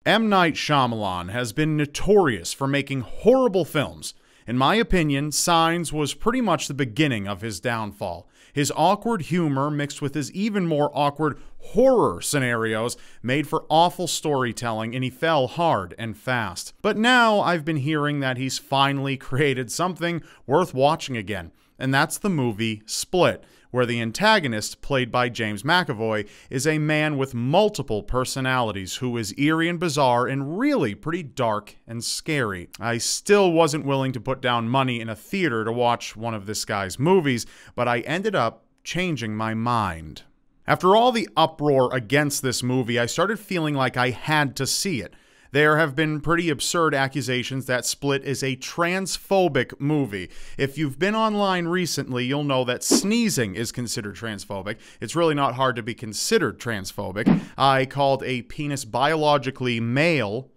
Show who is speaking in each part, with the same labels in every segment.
Speaker 1: M. Night Shyamalan has been notorious for making horrible films. In my opinion, Signs was pretty much the beginning of his downfall. His awkward humor mixed with his even more awkward horror scenarios made for awful storytelling, and he fell hard and fast. But now I've been hearing that he's finally created something worth watching again, and that's the movie Split, where the antagonist, played by James McAvoy, is a man with multiple personalities who is eerie and bizarre and really pretty dark and scary. I still wasn't willing to put down money in a theater to watch one of this guy's movies, but I ended up changing my mind. After all the uproar against this movie, I started feeling like I had to see it. There have been pretty absurd accusations that Split is a transphobic movie. If you've been online recently, you'll know that sneezing is considered transphobic. It's really not hard to be considered transphobic. I called a penis a biologically male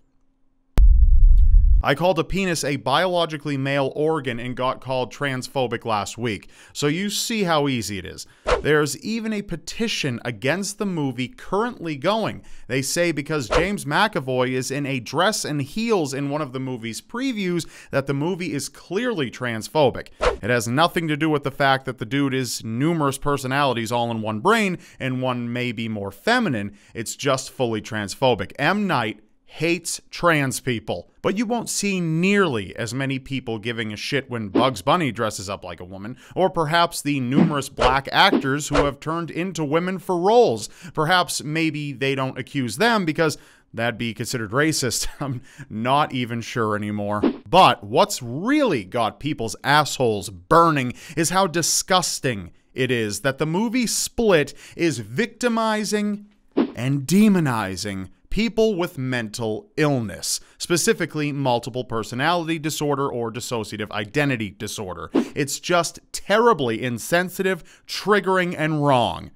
Speaker 1: organ and got called transphobic last week. So you see how easy it is. There's even a petition against the movie currently going. They say because James McAvoy is in a dress and heels in one of the movie's previews that the movie is clearly transphobic. It has nothing to do with the fact that the dude is numerous personalities all in one brain and one may be more feminine. It's just fully transphobic. M. Night hates trans people. But you won't see nearly as many people giving a shit when Bugs Bunny dresses up like a woman, or perhaps the numerous black actors who have turned into women for roles. Perhaps maybe they don't accuse them because that'd be considered racist. I'm not even sure anymore. But what's really got people's assholes burning is how disgusting it is that the movie Split is victimizing and demonizing people with mental illness, specifically multiple personality disorder or dissociative identity disorder. It's just terribly insensitive, triggering, and wrong.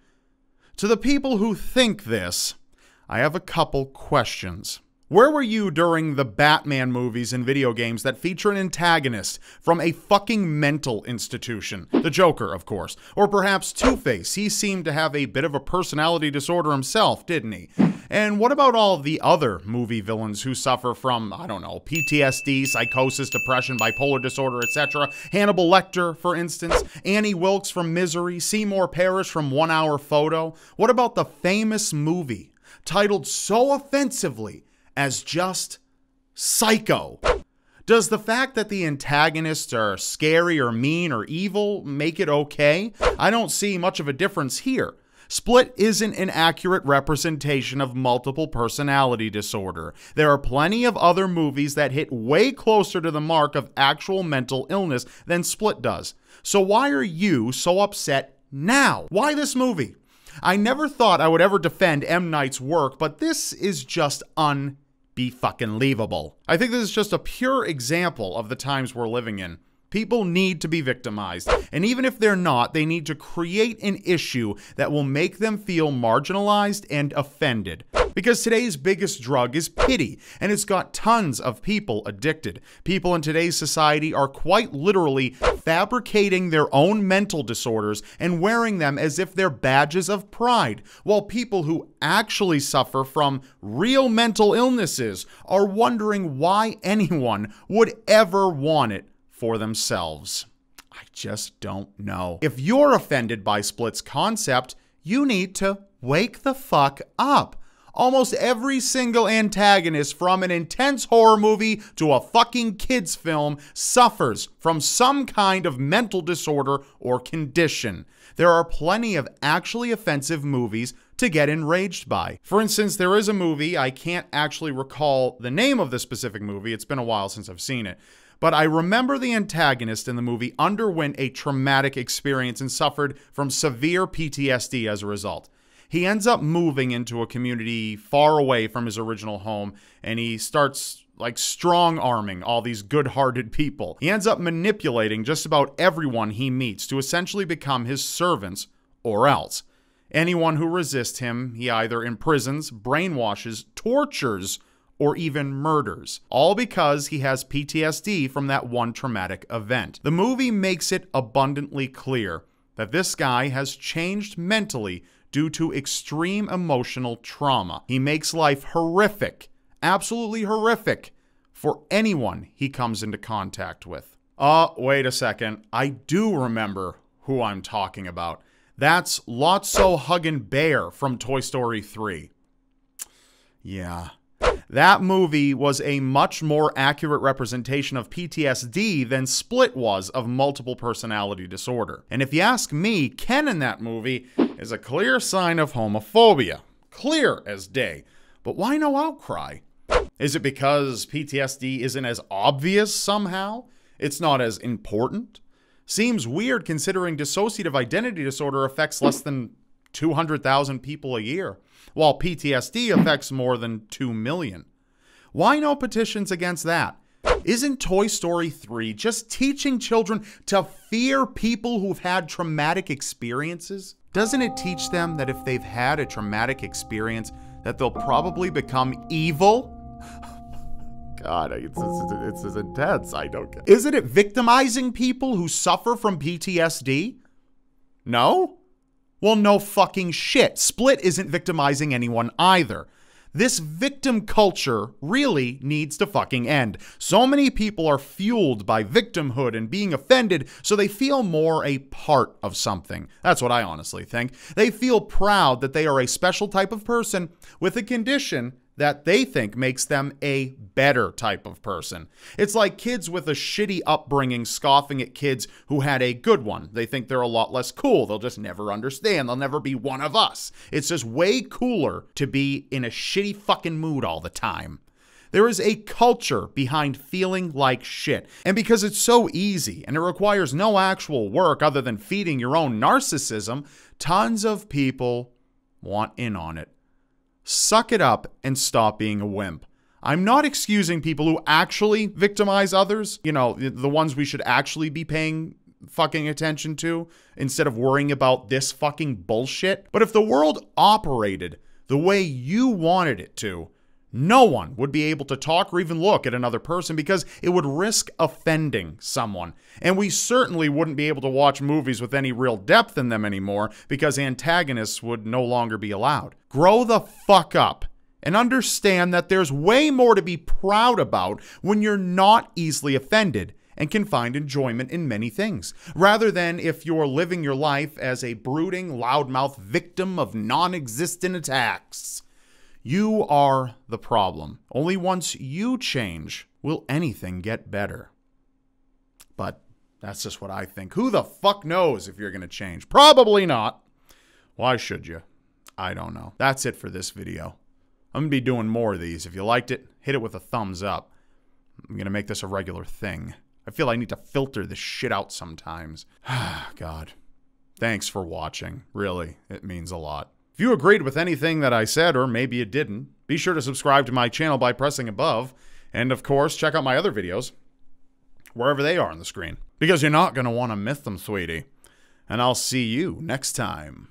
Speaker 1: To the people who think this, I have a couple questions. Where were you during the Batman movies and video games that feature an antagonist from a fucking mental institution? The Joker, of course. Or perhaps Two-Face. He seemed to have a bit of a personality disorder himself, didn't he? And what about all the other movie villains who suffer from, I don't know, PTSD, psychosis, depression, bipolar disorder, etc.? Hannibal Lecter, for instance. Annie Wilkes from Misery. Seymour Parrish from 1 Hour Photo. What about the famous movie titled so offensively as just Psycho? Does the fact that the antagonists are scary or mean or evil make it okay? I don't see much of a difference here. Split isn't an accurate representation of multiple personality disorder. There are plenty of other movies that hit way closer to the mark of actual mental illness than Split does. So why are you so upset now? Why this movie? I never thought I would ever defend M. Night's work, but this is just unbe-fucking-leavable. I think this is just a pure example of the times we're living in. People need to be victimized, and even if they're not, they need to create an issue that will make them feel marginalized and offended. Because today's biggest drug is pity, and it's got tons of people addicted. People in today's society are quite literally fabricating their own mental disorders and wearing them as if they're badges of pride, while people who actually suffer from real mental illnesses are wondering why anyone would ever want it for themselves. I just don't know. If you're offended by Split's concept, you need to wake the fuck up. Almost every single antagonist, from an intense horror movie to a fucking kids film, suffers from some kind of mental disorder or condition. There are plenty of actually offensive movies to get enraged by. For instance, there is a movie, I can't actually recall the name of the specific movie, it's been a while since I've seen it, but I remember the antagonist in the movie underwent a traumatic experience and suffered from severe PTSD as a result. He ends up moving into a community far away from his original home, and he starts strong-arming all these good-hearted people. He ends up manipulating just about everyone he meets to essentially become his servants or else. Anyone who resists him, he either imprisons, brainwashes, tortures, or even murders, all because he has PTSD from that one traumatic event. The movie makes it abundantly clear that this guy has changed mentally due to extreme emotional trauma. He makes life horrific absolutely horrific for anyone he comes into contact with. Wait a second. I do remember who I'm talking about. That's Lotso Huggin' Bear from Toy Story 3. Yeah. That movie was a much more accurate representation of PTSD than Split was of multiple personality disorder. And if you ask me, Ken in that movie is a clear sign of homophobia. Clear as day. But why no outcry? Is it because PTSD isn't as obvious somehow? It's not as important? Seems weird considering dissociative identity disorder affects less than 200,000 people a year, while PTSD affects more than 2 million. Why no petitions against that? Isn't Toy Story 3 just teaching children to fear people who've had traumatic experiences? Doesn't it teach them that if they've had a traumatic experience, that they'll probably become evil? God, it's as intense. I don't get it. Isn't it victimizing people who suffer from PTSD? No? Well, no fucking shit. Split isn't victimizing anyone either. This victim culture really needs to fucking end. So many people are fueled by victimhood and being offended, so they feel more a part of something. That's what I honestly think. They feel proud that they are a special type of person with a condition that they think makes them a better type of person. It's like kids with a shitty upbringing scoffing at kids who had a good one. They think they're a lot less cool. They'll just never understand. They'll never be one of us. It's just way cooler to be in a shitty fucking mood all the time. There is a culture behind feeling like shit. And because it's so easy and it requires no actual work other than feeding your own narcissism, tons of people want in on it. Suck it up and stop being a wimp. I'm not excusing people who actually victimize others, you know, the ones we should actually be paying fucking attention to instead of worrying about this fucking bullshit. But if the world operated the way you wanted it to, no one would be able to talk or even look at another person because it would risk offending someone. And we certainly wouldn't be able to watch movies with any real depth in them anymore because antagonists would no longer be allowed. Grow the fuck up and understand that there's way more to be proud about when you're not easily offended and can find enjoyment in many things, rather than if you're living your life as a brooding, loudmouth victim of non-existent attacks. You are the problem. Only once you change will anything get better. But that's just what I think. Who the fuck knows if you're going to change? Probably not. Why should you? I don't know. That's it for this video. I'm going to be doing more of these. If you liked it, hit it with a thumbs up. I'm going to make this a regular thing. I feel I need to filter this shit out sometimes. God. Thanks for watching. Really, it means a lot. If you agreed with anything that I said, or maybe you didn't, be sure to subscribe to my channel by pressing above. And of course, check out my other videos, wherever they are on the screen. Because you're not going to want to miss them, sweetie. And I'll see you next time.